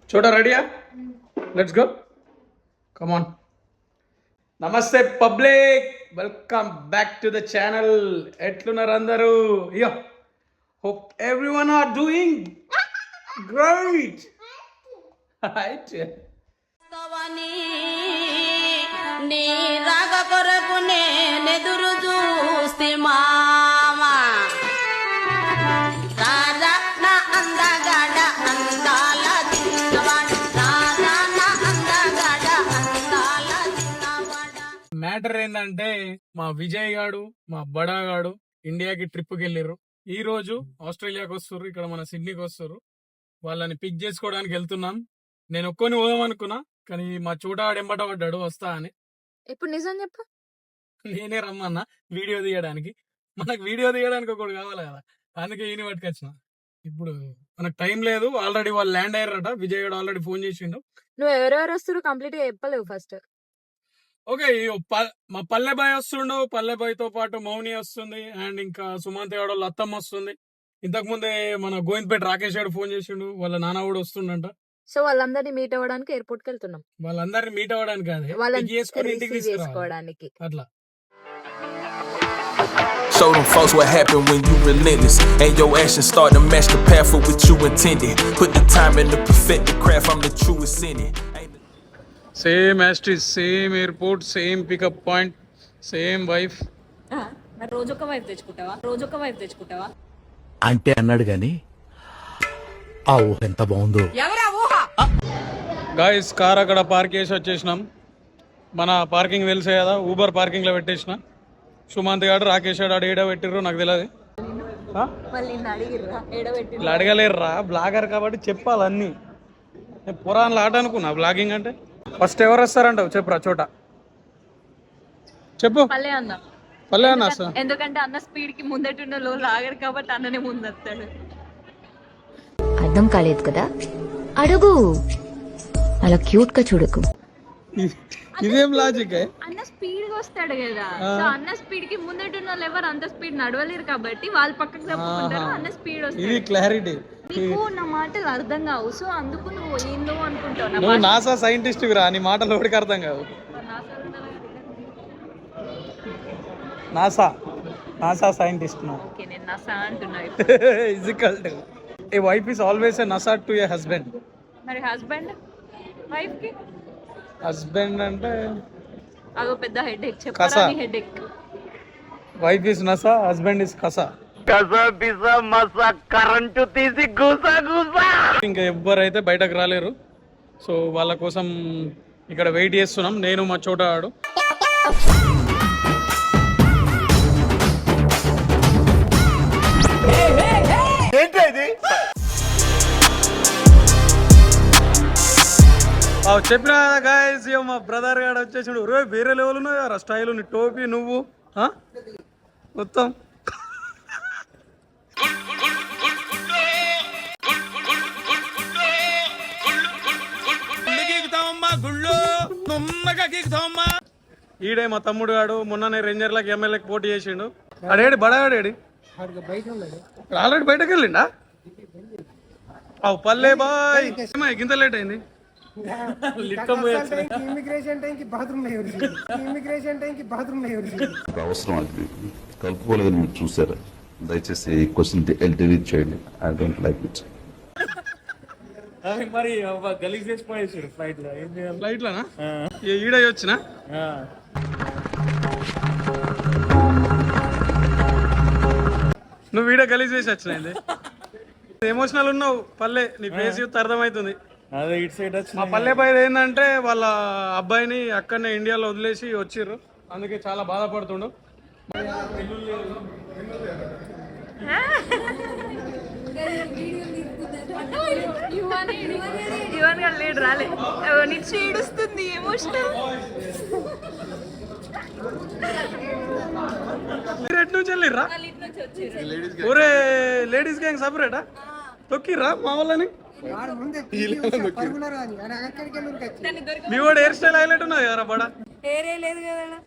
Chota, ready? Let's go. Come on. Namaste public. Welcome back to the channel. Etlunar andaru. Yo. Hope everyone are doing great. Right? నీ రాగ కొరకు నేనెదురు చూస్తే మామా రాజా నా అందగాడ అందాల చిన్నవాడ రాజా నా అందగాడ అందాల చిన్నవాడ. మ్యాటర్ ఏంటంటే మా విజయ్ గాడు మా బడా గాడు ఇండియాకి ట్రిప్కి వెళ్ళిర్రు. ఈ రోజు ఆస్ట్రేలియాకి వస్తారు, ఇక్కడ మన సిడ్నీకి వస్తారు. వాళ్ళని పిక్ చేసుకోవడానికి వెళ్తున్నాం. నేను ఒక్కొని పోదాం అనుకున్నా, కానీ మా చోటాడు ఎంబట పడ్డాడు వస్తా అని. ఇప్పుడు నిజం చెప్పు. నేనే రమ్మన్నా వీడియో తీయడానికి. మనకు వీడియో తీయడానికి ఒకటి కావాలి కదా, అందుకే ఈయన పట్టుకొచ్చిన. ఇప్పుడు మనకు టైం లేదు, ఆల్రెడీ వాళ్ళు ల్యాండ్ అయ్యారట. విజయ్ గారు ఆల్రెడీ ఫోన్ చేసిండు. నువ్వు ఎవరెవరు వస్తారు కంప్లీట్ గా చెప్పలేవు ఫస్ట్. ఓకే, మా పల్లెబాయ్ వస్తుండు, పల్లెబాయ్ తో పాటు మౌని వస్తుంది, అండ్ ఇంకా సుమంత్ గారు వాళ్ళ అత్తమ్మ వస్తుంది. ఇంతకు ముందే మన గోవింద్పేట రాకేష్ గారు ఫోన్ చేసిండు, వాళ్ళ నాన్న కూడా వస్తుండంట. సో వాళ్ళందరినీ మీట్ అవ్వడానికి ఎయిర్పోర్ట్ కి వెళ్తున్నాం. వాళ్ళందరినీ మీట్ అవ్వడానికి కాదు, వాళ్ళని చేసుకొని ఇంటికి రిసీవ్ తీసుకురావాలి చేసుకోవడానికి. అట్లా. Show them folks what happened when you relentless and your actions start to match the path for what you intended. Put the time in to perfect the craft, I'm the truest in it. Same యాస్టిస్, same airport, same pickup point, same wife. మరి రోజొక వైపు తెచ్చుకుంటావా అంటే అన్నాడు గాని ఆ ఊహ ఎంత బాగుందో. గాయస్, కార్ అక్కడ పార్క్ చేసి వచ్చేసినాం. మన పార్కింగ్ తెలిసే కదా, ఊబర్ పార్కింగ్ లో పెట్టేసిన. సుమంత్ గారు రాకేష్ గారు ఏడ పెట్టిర్రు నాకు తెలియదు. ఇట్లా అడగలేరురా, బ్లాగర్ కాబట్టి చెప్పాలన్నీ. నేను పురాణాలు ఆట అనుకున్నా బ్లాగింగ్ అంటే. ఫస్ట్ ఎవరు వస్తారంటావు చెప్పురా చోట, చెప్పు. పల్లె అన్న, పల్లె అన్న సార్. ఎందుకంటే అన్న స్పీడ్ కి ముందటున్న లో లాగరు కాబట్టి అన్ననే ముందు వస్తాడు. అర్థం కాలేదు కదా, అడుగు. అలా క్యూట్ గా చూడకు. ఇదేం లాజిక్? అన్న స్పీడ్ గా వస్తాడు కదా, సో అన్న స్పీడ్ కి ముందటున్న వాళ్ళు ఎవరు అంత స్పీడ్ నడవలేరు కాబట్టి వాళ్ళు పక్కకు తప్పుకుంటారు, అన్న స్పీడ్ ఇది వస్తాడు. క్లారిటీ. నీకు నా మాటలు అర్థం కావు, సో అందుకు నువ్వు ఏందో అనుకుంటావు. నువ్వు నాసా సైంటిస్ట్ రా, నీ మాటలు ఎవరికి అర్థం కావు. నాసా సైంటిస్ట్ నా. ఓకే, నేను నసా అంటున్నా. Is equal to a wife is always a నసా టు ఏ హస్బెండ్. మరి హస్బెండ్ వైఫ్ కి హస్బెండ్ అంటే అదో పెద్ద హెడేక్. కసా. చెప్పరా నీ హెడేక్. వైఫ్ ఇస్ నసా, హస్బెండ్ ఇస్ కసా. ఇంకా ఎవ్వరైతే బయటకు రాలేరు, సో వాళ్ళ కోసం ఇక్కడ వెయిట్ చేస్తున్నాం, నేను మా చోట ఆడు. చెప్పిన గాయస్, మా బ్రదర్ గాడు వచ్చేసాడు. రే వేరే లెవెల్ ఉన్నాయా స్టైల్, నీ టోపీ నువ్వు మొత్తం. ఈడే మా తమ్ముడు గాడు మొన్ననే రేంజర్లకి ఎమ్మెల్యేకి పోటీ చేసిండు. అడేడి బడాడేడి ఆల్రెడీ బయటకు వెళ్ళిండా? పల్లె బాయ్ గింత లేట్ అయింది. అవసరం అది కలుపుకోలేదని మీరు చూసారా? దయచేసి ఈ క్వశ్చన్ డిలీట్ చేయండి. I don't like it. మరి ఫ్లైట్ లోనా ఈడే వచ్చిన. నువ్వు వీడియో గలీజ్ చేసి వచ్చిన. ఎమోషనల్ ఉన్నావు పల్లె, నీ ఫేస్ చూస్తే అర్థమవుతుంది. మా పల్లె బాయ్ ఏంటంటే వాళ్ళ అబ్బాయిని అక్కడనే ఇండియాలో వదిలేసి వచ్చిర్రు, అందుకే చాలా బాధపడుతుండు. ఇవన్ గా లేడు, రాలే నీకు ఏడుస్తుంది ఎమోషనల్. ఎటు నుంచి వెళ్ళిర్రా? ఒరే లేడీస్ గ్యాంగ్ సపరేటా? తొక్కిర్రా మా వాళ్ళని? మీ వాడు హెయిర్ స్టైల్ హైలైట్ ఉన్నది కదా బడా. హెయిరే లేదు కదా.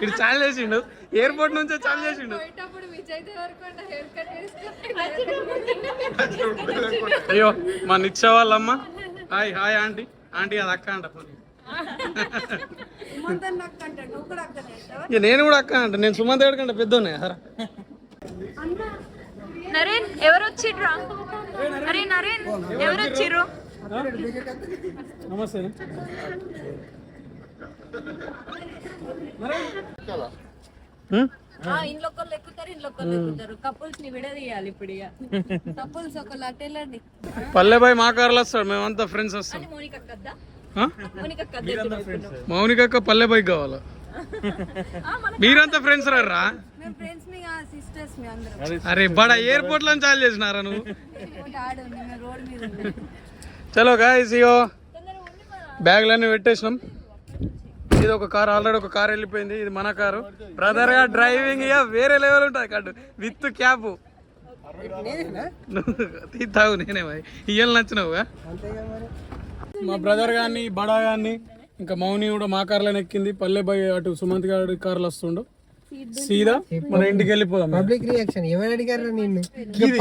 ఇటు ఛానల్ వేసిండు, ఎయిర్పోర్ట్ నుంచే చాలు చేసిండు. అయ్యో మా నిత్య వాళ్ళమ్మ. Hi hi aunty. ఆంటీ అది అక్క అంట. నేను కూడా అక్క అంట. నేను సుమంత్ గడి కంటే పెద్దోనే. నరేన్ ఎవరు వచ్చిర్రా? అరే నరేన్ ఎవరు వచ్చిర్రు? నమస్తే. ఇంట్లో ఒకళ్ళు ఎక్కుతారు, ఇంట్లో ఒకళ్ళు ఎక్కుతారు. కపుల్స్ ని విడదీయాలి ఇప్పుడు. ఇక కపుల్స్ ఒకళ్ళు అట్టెళ్ళండి. పల్లెబాయ్ మా కార్లో వస్తాడు. మేమంతా ఫ్రెండ్స్ వస్తాం. మౌనికక్క పల్లెబాయ్ కావాలా? మీరంతా ఫ్రెండ్స్ రా. అరే బడా ఎయిర్పోర్ట్ లో చాలు చేసినారా నువ్వు? చలో గాయ్స్, ఇగో బ్యాగ్లన్నీ పెట్టేసినాం. ఇది ఒక కార్, ఆల్రెడీ ఒక కార్ వెళ్ళిపోయింది. ఇది మన కారు. బ్రదర్ గా డ్రైవింగ్ ఇక వేరే లెవెల్ ఉంటుంది. కట్టు విత్ క్యాబ్ తీతావు. నేనే ఇయ్యాలి నచ్చినావుగా. మా బ్రదర్ గాని బడా గాని ఇంకా మౌని కూడా మా కార్లోనే ఎక్కింది. పల్లెబాయ్ అటు సుమంత్ గారి కార్లో వస్తుండు. సీదా మన ఇంటికి వెళ్ళిపోదాం. పబ్లిక్ రియాక్షన్ ఎవరు అడిగారు నిన్ను?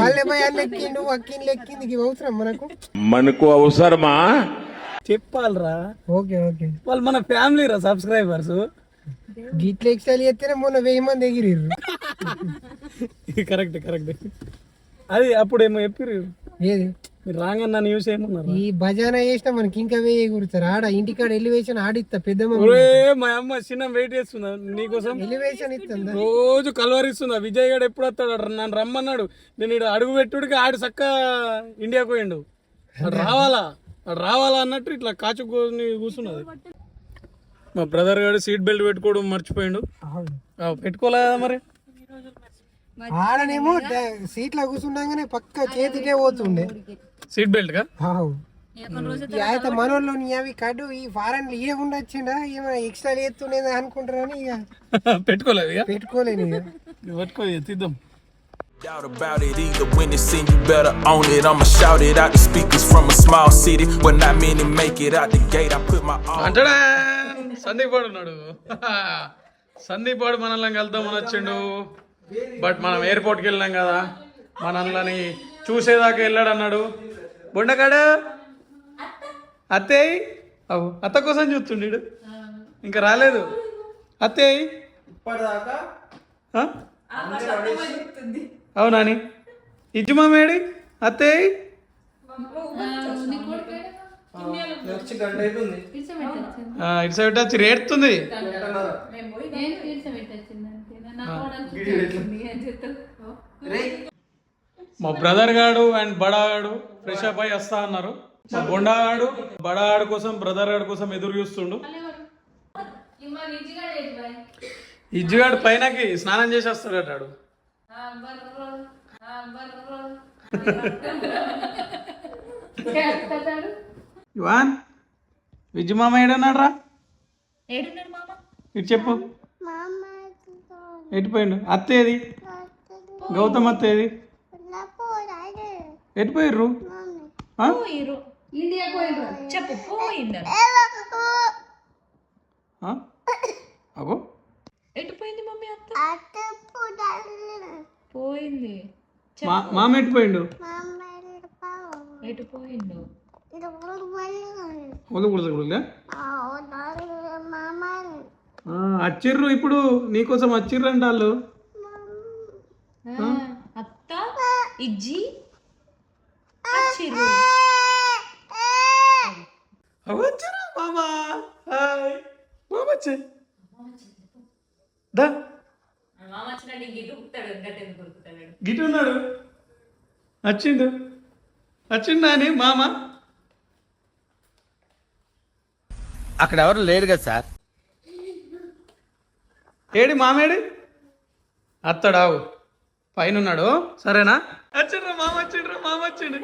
పల్లెబాయ్ అన్న ఎక్కిండు, అక్కిండు ఎక్కింది. అవసరం మనకు అవసరమా చెప్పాలరా? ఓకే ఓకే, వాళ్ళు మన ఫ్యామిలీ రా, సబ్స్క్రైబర్స్. గిట్ల ఎక్స్టైల్ చేస్తేనే మొన్న 1000 మంది ఎగిరిర్రు. Correct correct. అది అప్పుడేమో చెప్పిర్రు. ఏది మీరు రాంగన్న న్యూస్ ఏమన్నారు? ఈ భజన చేసినా మనకి ఇంకా 1000 ఎగురుతారు. ఆడ ఇంటికాడ ఎలివేషన్ ఆడిస్తా. పెద్దమ్మ మా అమ్మ చిన్న వెయిట్ చేస్తుందా నీకోసం? ఎలివేషన్ ఇస్తుందా? రోజు కలవరిస్తుందా? విజయ్ గారు ఎప్పుడు వస్తాడు? నన్ను రమ్మన్నాడు. నేను ఇక్కడ అడుగు పెట్టుడికి ఆడు చక్క ఇండియాకు పోయిండు. రావాలా రావాలా అన్నట్టు ఇట్లా కాచుకొని కూర్చున్నది. మా బ్రదర్ గారు సీట్ బెల్ట్ పెట్టుకోవడం మర్చిపోయిండు. పెట్టుకోలేదా మరి? ఆడనేమో సీట్లో కూర్చుండగానే పక్క చేతికే పోతుండే సీట్ బెల్ట్ గా. అయితే మనోళ్ళని అవి కడు ఈ ఫారెన్ ఇవ్వకుండా వచ్చిండా ఏమైనా ఎక్స్ట్రా చేస్తుండేది అనుకుంటారని ఇక పెట్టుకోలేదు. పెట్టుకోలేను. ఇక పెట్టుకో, తీద్దాం. Doubt about it either. When it's in, you better own it. I'ma shout it out the speakers from a small city where not many make it out the gate. I put my all. అంటడా Sandeep వాడు ఉన్నాడు. సందీప్ వాడు మనల్ని కలుద్దామని వచ్చిండు. But మనం ఎయిర్పోర్ట్కి వెళ్ళాం కదా, మనల్ని చూసేదాకా వెళ్ళాడు అన్నాడు. బొండగాడు అత్తయ్య అవు అత్త కోసం చూస్తుండీడు. ఇంకా రాలేదు అత్తయ్య. అవునాని ఇజ్జుమా మేడి అత్తయ్య. ఇటు సైడ్ వచ్చి రేడుతుంది. మా బ్రదర్ గాడు అండ్ బడా గాడు ఫ్రెష్ అప్ అయి వస్తా అన్నారు. మా బొండా గాడు బడా గాడు కోసం బ్రదర్ గాడు కోసం ఎదురు చూస్తుండు. ఇజ్జుగాడు పైనకి స్నానం చేసి వస్తాడు అంటాడు. ఇవాన్ విజ్జు మామ ఏడన్నాడు రా? ఇటు చెప్పు. ఎటుపోయిండు? అత్తేది గౌతమ్ అత్తేది ఎటుపోయిర్రు? అగో ఎటుపోయింది మమ్మీ? అత్త పోయింది. మామ ఎటుపోయిండు? ఎటుపోయిండు? వచ్చిర్రు ఇప్పుడు నీకోసం వచ్చిర్రు అంట వాళ్ళు. అత్త ఇజ్జి వచ్చిర్రు. వచ్చిర్రు మామా. హాయ్ మామ వచ్చే దా. గిట్ ఉన్నాడు. వచ్చిండు వచ్చిండా అని మామ. అక్కడ ఎవరు లేరు కదా సార్. ఏడి మామేడి? అత్తడావు పైన ఉన్నాడు. సరేనా? వచ్చిండ్రా మామ వచ్చిండ్రా మామ వచ్చిండు.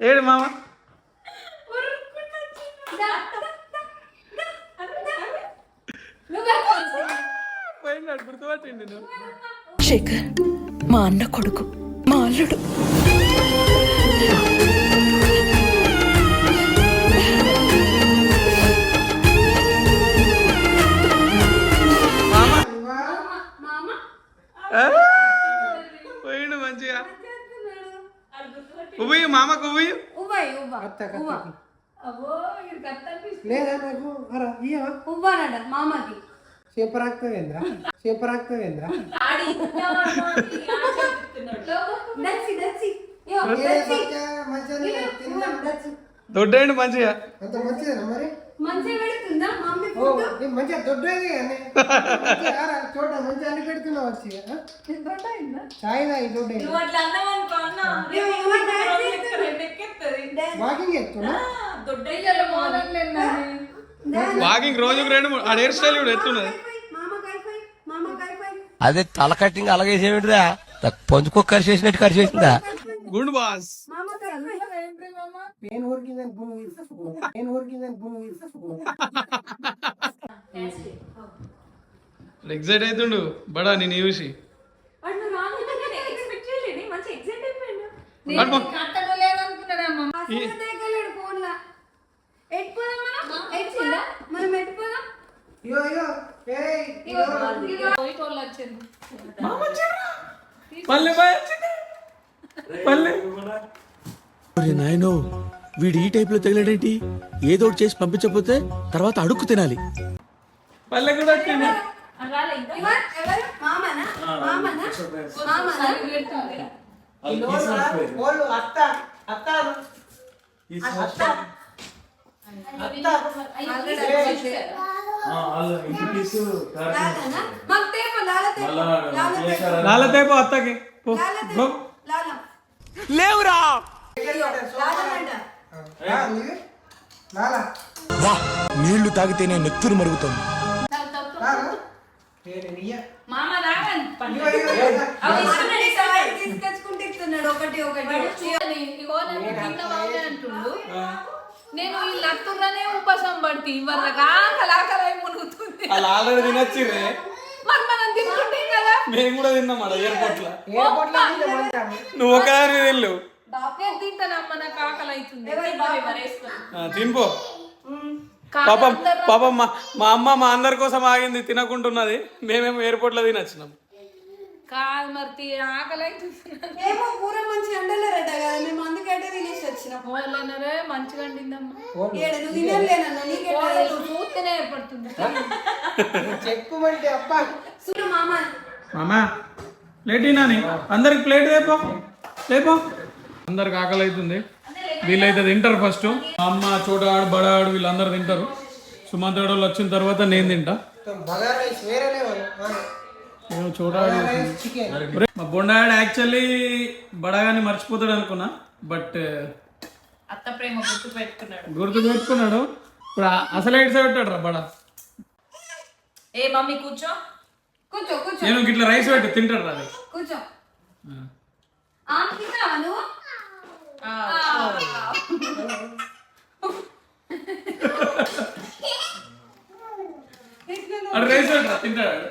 ఏడి మామ? పోయినాడు గుర్తుపట్టిండు. శేఖర్ మా అన్న కొడుకు, మా అల్లుడు. పోయిండు మంచిగా. ఉవ్వయ్య మామకు ఉవ్వయ్య. లేదా నాకు ఇయ్యవా మామకి చెప్పరాక్తవేంద్ర చెప్పరాక్తవేంద్ర దొడ్డేయండి మంచిగా. అంత మంచిదేనా మరి మంచిగా పెడుతుందా మమ్మీ ఓ నేను మంచిగా దొడ్డేది చోట మంచిగా అన్ని పెడుతున్నావు వచ్చి చాయ్ తాగి దొడ్డే వాకింగ్ చేస్తున్నా వాకింగ్ రోజుకు 2-3 ఆ హెయిర్ స్టైల్ కూడా ఎత్తున్నది. అదే తల కట్టింగ్ అలాగే చేసేమిటిదా పంచుకో కరిసి చేసినట్టు కరిసి చేసిందా. గుండు బాస్. నేను ఊరికిందని భూమి నేను ఊరికిందని భూమి ఎగ్జైట్ అవుతుండు బడా నేను చూసి. నాయనో వీడు ఈ టైప్ లో తగిలేడేంటి ఏదో ఒకటి చేసి పంపించకపోతే తర్వాత అడుక్కు తినాలి. పల్లె కూడా వచ్చింది. లాలతేపో అత్తకి లేవురా నీళ్లు తాగితేనే నెత్తురు మరుగుతుంది. నేను ఈ లత్తుర్రనే ఉపసం పడితే ఇవ్వాలి కాకలాకలై మునుగుతుంది. అలా ఆల్రెడీ తినొచ్చిర్రే. మరి మనం తింటుంటాం కదా. మేము కూడా తిన్నాం అక్కడ ఎయిర్పోర్ట్ లో. నువ్వు ఒకదాని వెళ్ళు. నేను తింటానమ్మ నాకు ఆకలి అవుతుంది. తినిపో. పాపం పాపం మా అమ్మ మా అందరి కోసం ఆగింది తినకుంటున్నది. మేమేమో ఎయిర్పోర్ట్ లో తినొచ్చినాం. కాదు మరి ఆకలి అవుతుంది. ఏమో కూర మంచిగా వండలేరట కదా మేము అందుకంటే తినేసి వచ్చినాం. వాళ్ళనరే మంచిగా వండిందమ్మా. నువ్వు తినలేనన్నా నీకే చూస్తేనే ఏర్పడుతుంది. చెప్పుమంటే అబ్బా చూడు మామ మామా ప్లేట్ నాని అందరికి ప్లేట్ లేపో లేపో. అందరికి ఆకలి అవుతుంది. వీళ్ళైతే తింటారు ఫస్ట్. అమ్మ చోటాడు బడాడు వీళ్ళందరూ తింటారు. సుమంత్రుడు వాళ్ళు వచ్చిన తర్వాత నేను తింటా. చోటాడు మా బొండాడు యాక్చువల్లీ బడాగాని మర్చిపోతాడు అనుకున్నా. బట్ అత్త ప్రేమ గుర్తు పెట్టుకున్నాడు. ఇప్పుడు అసలు ఎయిట్ సైడ్ పెట్టాడు రా బడా. ఏ మమ్మీ కూర్చో కూర్చో కూర్చో నేను ఇట్లా రైస్ పెట్టి తింటాడు రా. కూర్చో నువ్వు అది రైస్ పెట్టరా తింటాడు.